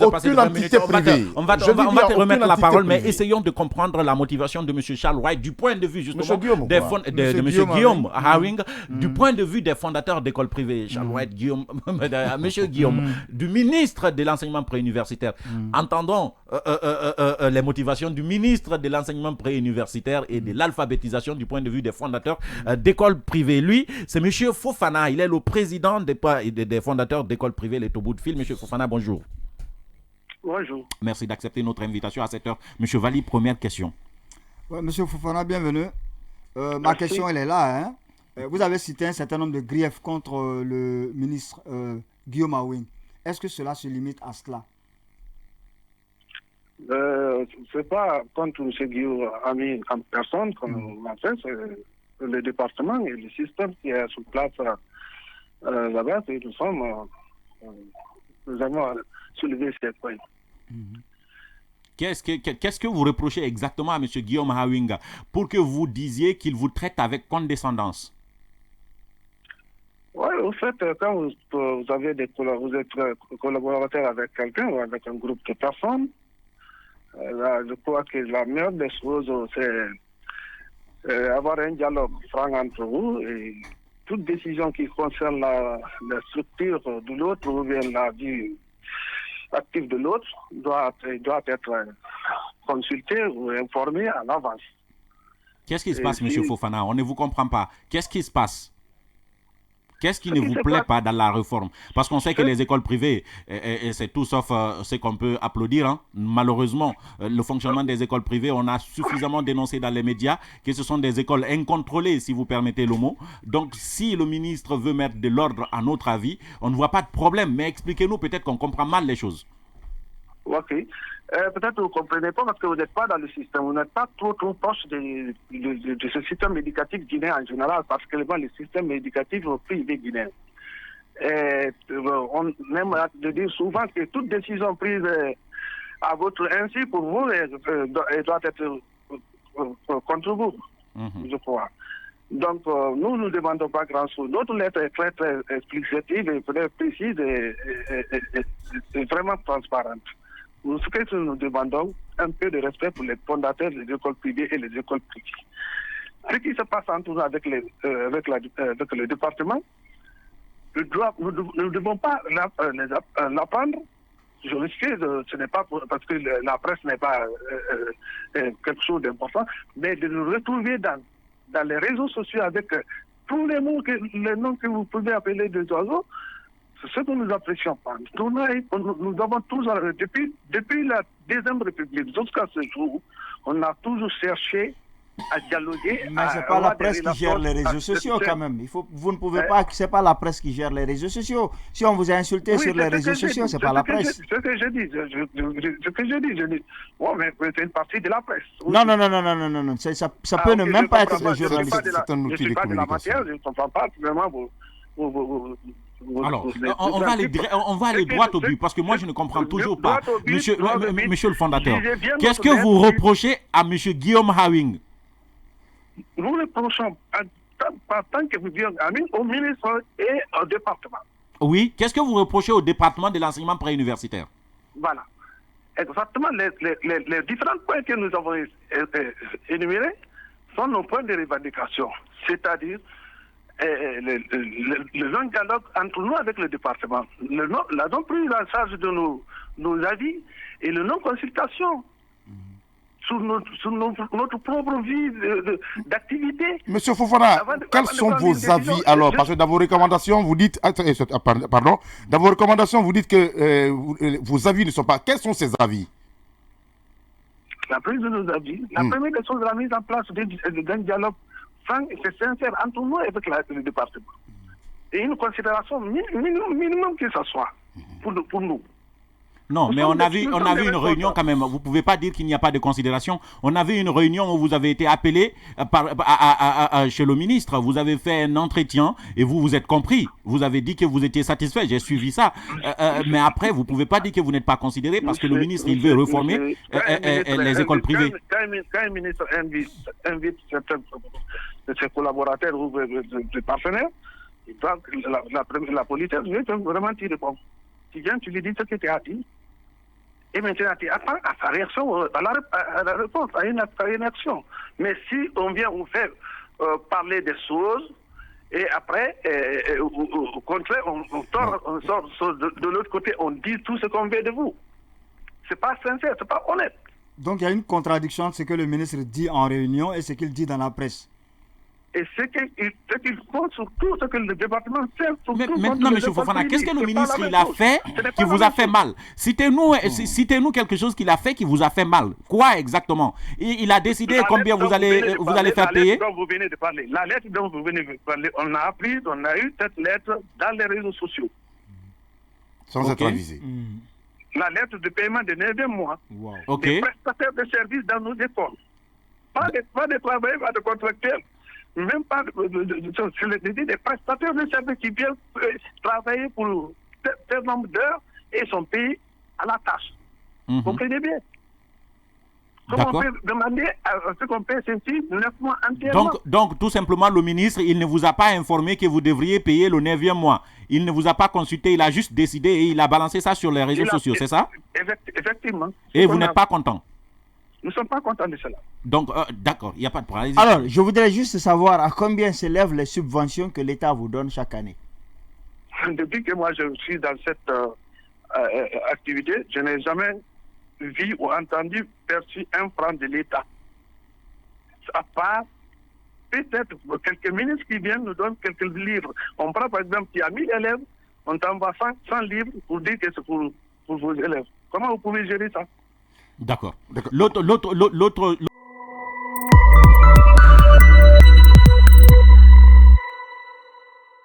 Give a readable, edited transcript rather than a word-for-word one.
aucune entité privée. On va te remettre la parole, mais essayons de comprendre la motivation de M. Charles White du point de vue justement de M. Guillaume Hawing, du point de vue des fondateurs d'écoles privées. Charles White, M. Guillaume, du ministre de l'enseignement préuniversitaire. Entendons les motivations du ministre de l'enseignement préuniversitaire et de l'alphabétisation du point de vue des fondateurs d'écoles privées. Lui, c'est M. Fofana. Il est le président des fondateurs d'écoles privées, les Tobout de Fil. M. Fofana, bonjour. Bonjour. Merci d'accepter notre invitation à cette heure. M. Valli, première question. Ouais, M. Fofana, bienvenue. Ma question, elle est là. Hein. Vous avez cité un certain nombre de griefs contre le ministre Guillaume Hawing. Est-ce que cela se limite à cela? C'est pas contre M. Guillaume Hawing en personne qu'on a fait, c'est le département et le système qui est sur place là-bas, et nous avons soulevé ces points. Qu'est-ce que vous reprochez exactement à M. Guillaume Hawing pour que vous disiez qu'il vous traite avec condescendance? Oui, au fait, quand vous êtes collaborateur avec quelqu'un ou avec un groupe de personnes, je crois que la meilleure des choses, c'est avoir un dialogue franc entre vous et toute décision qui concerne la structure de l'autre ou bien la vie active de l'autre doit être consultée ou informée à l'avance. Qu'est-ce qui se passe, M. Fofana? On ne vous comprend pas. Qu'est-ce qui se passe? Qu'est-ce qui ne vous plaît pas dans la réforme? Parce qu'on sait que les écoles privées, et c'est tout sauf ce qu'on peut applaudir, hein. Malheureusement, le fonctionnement des écoles privées, on a suffisamment dénoncé dans les médias que ce sont des écoles incontrôlées, si vous permettez le mot. Donc, si le ministre veut mettre de l'ordre à notre avis, on ne voit pas de problème. Mais expliquez-nous, peut-être qu'on comprend mal les choses. Ok. Peut-être que vous ne comprenez pas parce que vous n'êtes pas dans le système. Vous n'êtes pas trop proche de ce système éducatif guinéen en général, particulièrement le système éducatif privé guinéen. On aime de dire souvent que toute décision prise à votre insu pour vous doit être contre vous, je crois. Donc, nous ne demandons pas grand-chose. Notre lettre est très, très explicative et très précise et vraiment transparente. Ce que nous demandons, un peu de respect pour les fondateurs des écoles privées et les écoles privées. Ce qui se passe entre nous avec le département, nous ne devons pas l'apprendre. Je risque, ce n'est pas parce que la presse n'est pas quelque chose d'important, mais de nous retrouver dans les réseaux sociaux avec tous les noms que vous pouvez appeler des oiseaux. C'est ce que nous apprécions pas. Nous avons toujours, depuis la Deuxième République jusqu'à ce jour, on a toujours cherché à dialoguer. Mais ce n'est pas la presse qui gère les réseaux sociaux quand même. Vous ne pouvez pas, ce n'est pas la presse qui gère les réseaux sociaux. Si on vous a insulté sur les réseaux sociaux, ce n'est pas la presse. Ce que je dis, je dis. Bon, mais c'est une partie de la presse. Non. Ça peut ne même pas être des journalistes. C'est un outil de communication. Je ne comprends pas vraiment Alors, on va aller droit au but, parce que moi je ne comprends toujours pas. Monsieur le fondateur, qu'est-ce que vous reprochez à M. Guillaume Hawing? Nous reprochons, en tant que vous dites, au ministre et au département. Oui, qu'est-ce que vous reprochez au département de l'enseignement préuniversitaire? Voilà. Exactement, les différents points que nous avons énumérés sont nos points de revendication, c'est-à-dire le non-dialogue entre nous avec le département, la non-prise en charge de nos avis et le non-consultation sur notre propre vie d'activité. Monsieur Fofana, quels sont vos avis alors? Parce que dans vos recommandations, vous dites... dans vos recommandations, vous dites que vos avis ne sont pas... Quels sont ces avis? La prise de nos avis, la première des choses, la mise en place d'un dialogue franc et sincère entre nous et avec le département. Et une considération minimum que ce soit pour nous. Non, mais on a vu une réunion quand même. Vous ne pouvez pas dire qu'il n'y a pas de considération. On a vu une réunion où vous avez été appelé chez le ministre. Vous avez fait un entretien et vous êtes compris. Vous avez dit que vous étiez satisfait. J'ai suivi ça. Mais après, vous ne pouvez pas dire que vous n'êtes pas considéré parce que le ministre, il veut réformer les écoles privées. Quand un ministre invite certains de ses collaborateurs ou de partenaires, la politesse veut vraiment t'y répondre. Tu viens, tu lui dis ce que tu as dit. Et maintenant, tu attends à sa réaction, à la réponse, à une action. Mais si on vient vous faire parler des choses, et après, au contraire, on sort de l'autre côté, on dit tout ce qu'on veut de vous. C'est pas sincère, c'est pas honnête. Donc il y a une contradiction entre ce que le ministre dit en réunion et ce qu'il dit dans la presse. Et ce qu'il faut, surtout ce que le département fait. Mais maintenant, M. Fofana, qu'est-ce que le ministre il a fait qui vous a fait mal? Citez-nous quelque chose qu'il a fait qui vous a fait mal. Quoi exactement? Il a décidé combien vous allez faire payer? La lettre dont vous venez de parler. La lettre dont vous venez de parler, on a eu cette lettre dans les réseaux sociaux. Sans être avisé. La lettre de paiement de 9 mois. Wow. Des prestataires de services dans nos écoles. Pas de travailleurs, pas de contractuels. Même pas des prestataires de services qui viennent travailler pour tel nombre d'heures et sont payés à la tâche. Vous comprenez bien? Comment on peut demander à ce qu'on paye ceci 9 mois entièrement? Donc, tout simplement, le ministre, il ne vous a pas informé que vous devriez payer le 9e mois. Il ne vous a pas consulté, il a juste décidé et il a balancé ça sur les réseaux sociaux, c'est ça? Effectivement. Et vous n'êtes pas content? Nous ne sommes pas contents de cela. Donc, d'accord, il n'y a pas de problème. Alors, je voudrais juste savoir à combien s'élèvent les subventions que l'État vous donne chaque année. Depuis que moi je suis dans cette activité, je n'ai jamais vu ou entendu perçu un franc de l'État. À part peut-être quelques ministres qui viennent nous donnent quelques livres. On prend par exemple, il y a 1000 élèves, on t'envoie 100 livres pour dire que c'est pour vos élèves. Comment vous pouvez gérer ça? D'accord. L'autre